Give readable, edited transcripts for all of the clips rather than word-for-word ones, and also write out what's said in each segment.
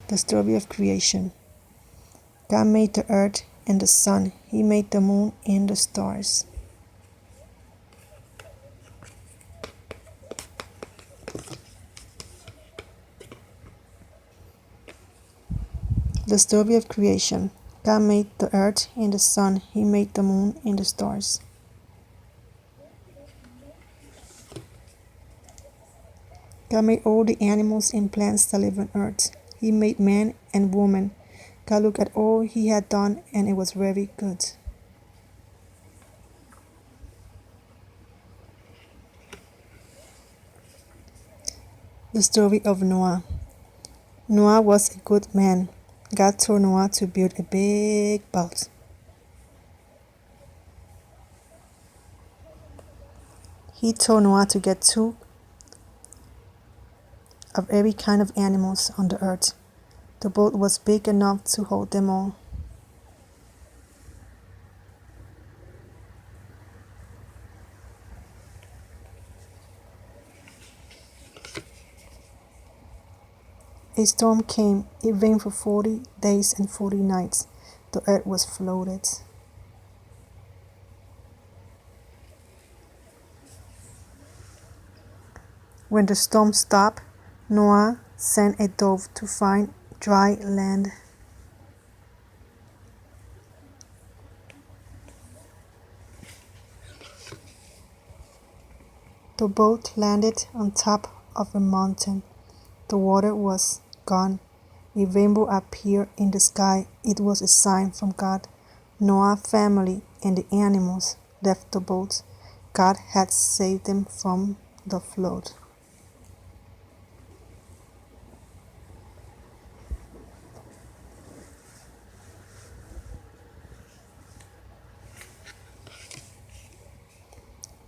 The story of creation. God made the earth and the sun. He made the moon and the stars. The story of creation. God made the earth and the sun. He made the moon and the stars. God made all the animals and plants that live on earth. He made man and woman. God looked at all he had done, and it was very good. The story of Noah. Noah was a good man. God told Noah to build a big boat. He told Noah to get 2 of every kind of animals on the earth. The boat was big enough to hold them all. A storm came. It rained for 40 days and 40 nights. The earth was flooded. When the storm stopped, Noah sent a dove to find dry land. The boat landed on top of a mountain. The water was gone. A rainbow appeared in the sky. It was a sign from God. Noah's family and the animals left the boat. God had saved them from the flood.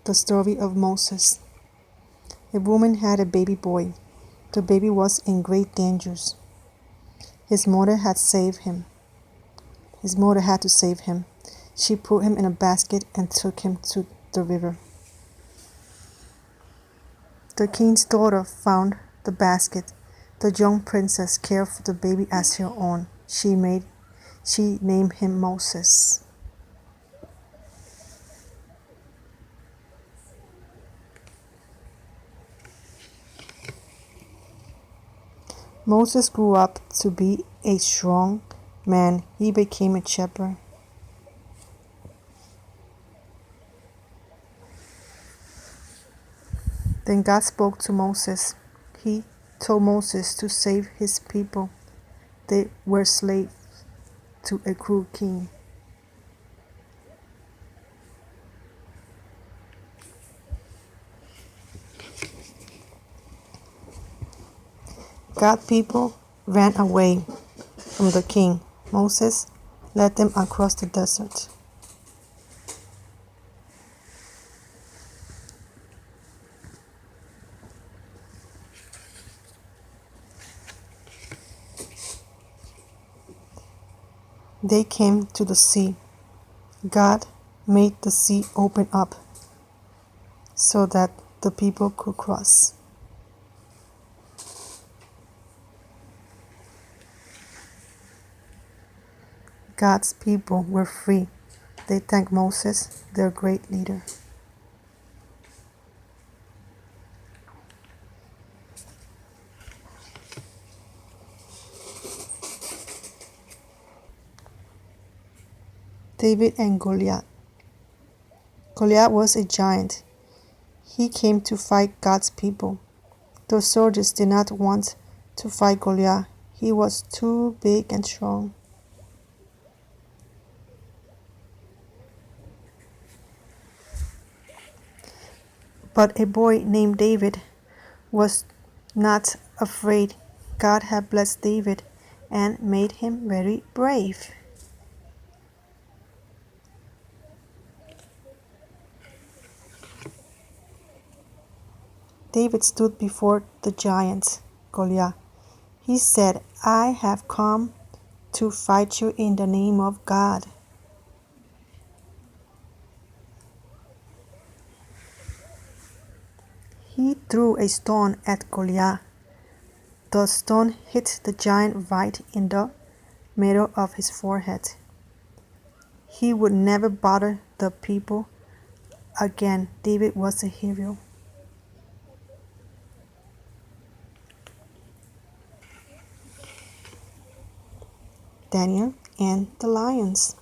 The story of Moses. A woman had a baby boy. The baby was in great dangers. His mother had to save him. She put him in a basket and took him to the river. The king's daughter found the basket. The young princess cared for the baby as her own. She named him Moses. Moses grew up to be a strong man. He became a shepherd. Then God spoke to Moses. He told Moses to save his people. They were slaves to a cruel king. God's people ran away from the king. Moses led them across the desert. They came to the sea. God made the sea open up so that the people could cross. God's people were free. They thanked Moses, their great leader. David and Goliath. Goliath was a giant. He came to fight God's people. The soldiers did not want to fight Goliath. He was too big and strong. But a boy named David was not afraid. God had blessed David and made him very brave. David stood before the giant Goliath. He said, "I have come to fight you in the name of God." He threw a stone at Goliath. The stone hit the giant right in the middle of his forehead. He would never bother the people again. David was a hero. Daniel and the lions.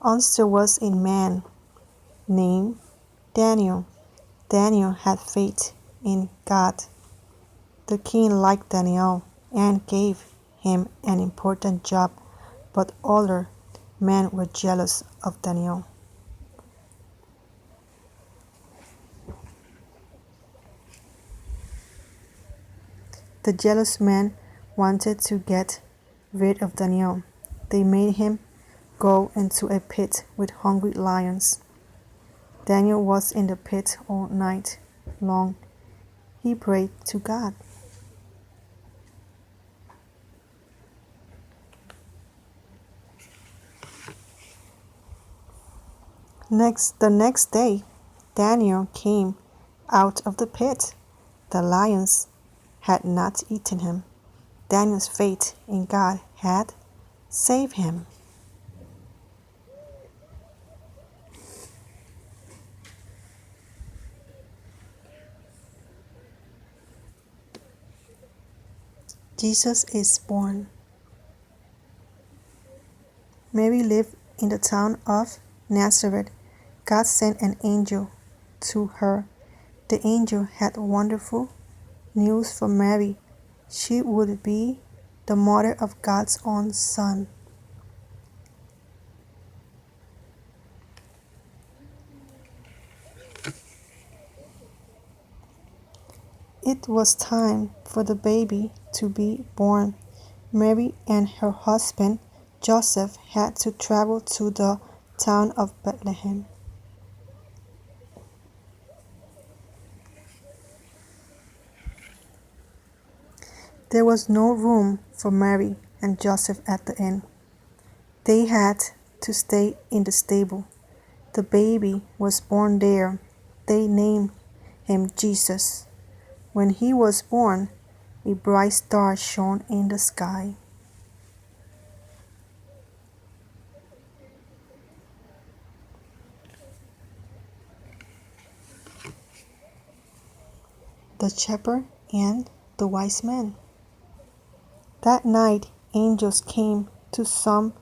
Once there was a man named Daniel. Daniel had faith in God. The king liked Daniel and gave him an important job, but other men were jealous of Daniel. The jealous men wanted to get rid of Daniel. They made him go into a pit with hungry lions. Daniel was in the pit all night long. He prayed to God. The next day, Daniel came out of the pit. The lions had not eaten him. Daniel's faith in God had saved him. Jesus is born. Mary lived in the town of Nazareth. God sent an angel to her. The angel had wonderful news for Mary. She would be the mother of God's own Son. It was time for the baby to be born. Mary and her husband Joseph had to travel to the town of Bethlehem. There was no room for Mary and Joseph at the inn. They had to stay in the stable. The baby was born there. They named him Jesus. When he was born, a bright star shone in the sky. The shepherd and the wise men. That night, angels came to some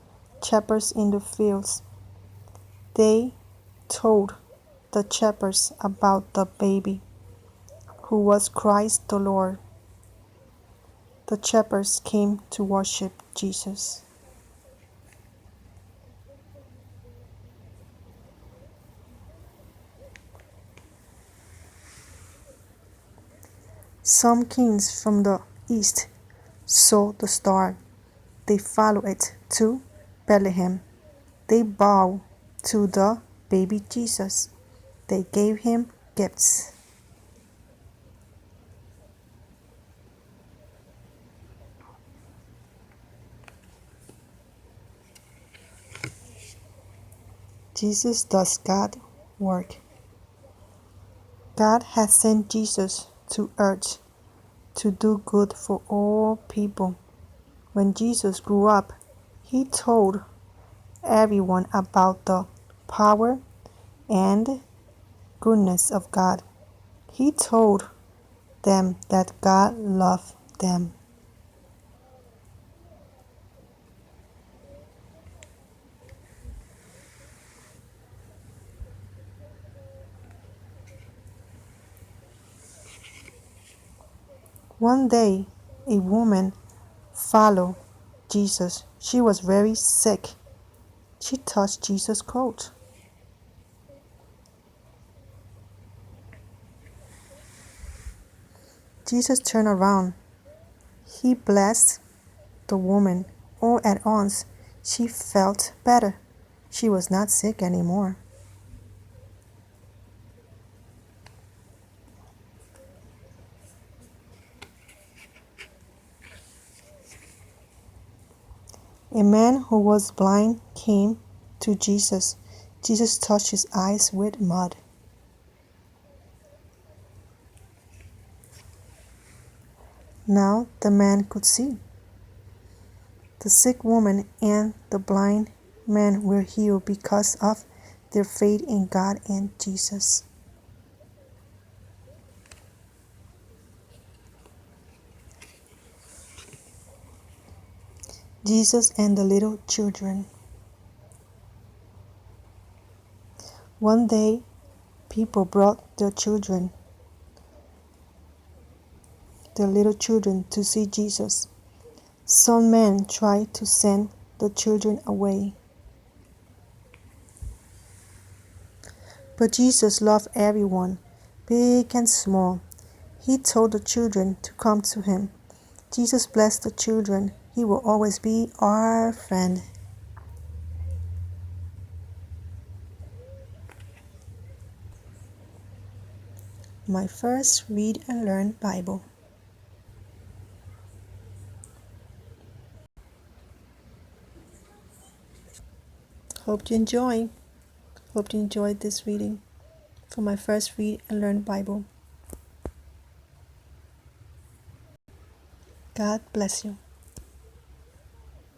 shepherds in the fields. They told the shepherds about the baby, who was Christ the Lord. The shepherds came to worship Jesus. Some kings from the east saw the star. They followed it to Bethlehem. They bowed to the baby Jesus. They gave him gifts. Jesus does God work. God has sent Jesus to earth to do good for all people. When Jesus grew up, he told everyone about the power and goodness of God. He told them that God loved them. One day, a woman followed Jesus. She was very sick. She touched Jesus' coat. Jesus turned around. He blessed the woman. All at once, she felt better. She was not sick anymore. A man who was blind came to Jesus. Jesus touched his eyes with mud. Now the man could see. The sick woman and the blind man were healed because of their faith in God and Jesus. Jesus and the little children. One day, people brought their little children, to see Jesus. Some men tried to send the children away. But Jesus loved everyone, big and small. He told the children to come to him. Jesus blessed the children. He will always be our friend. My first Read and Learn Bible. Hope you enjoyed this reading for my first Read and Learn Bible. God bless you.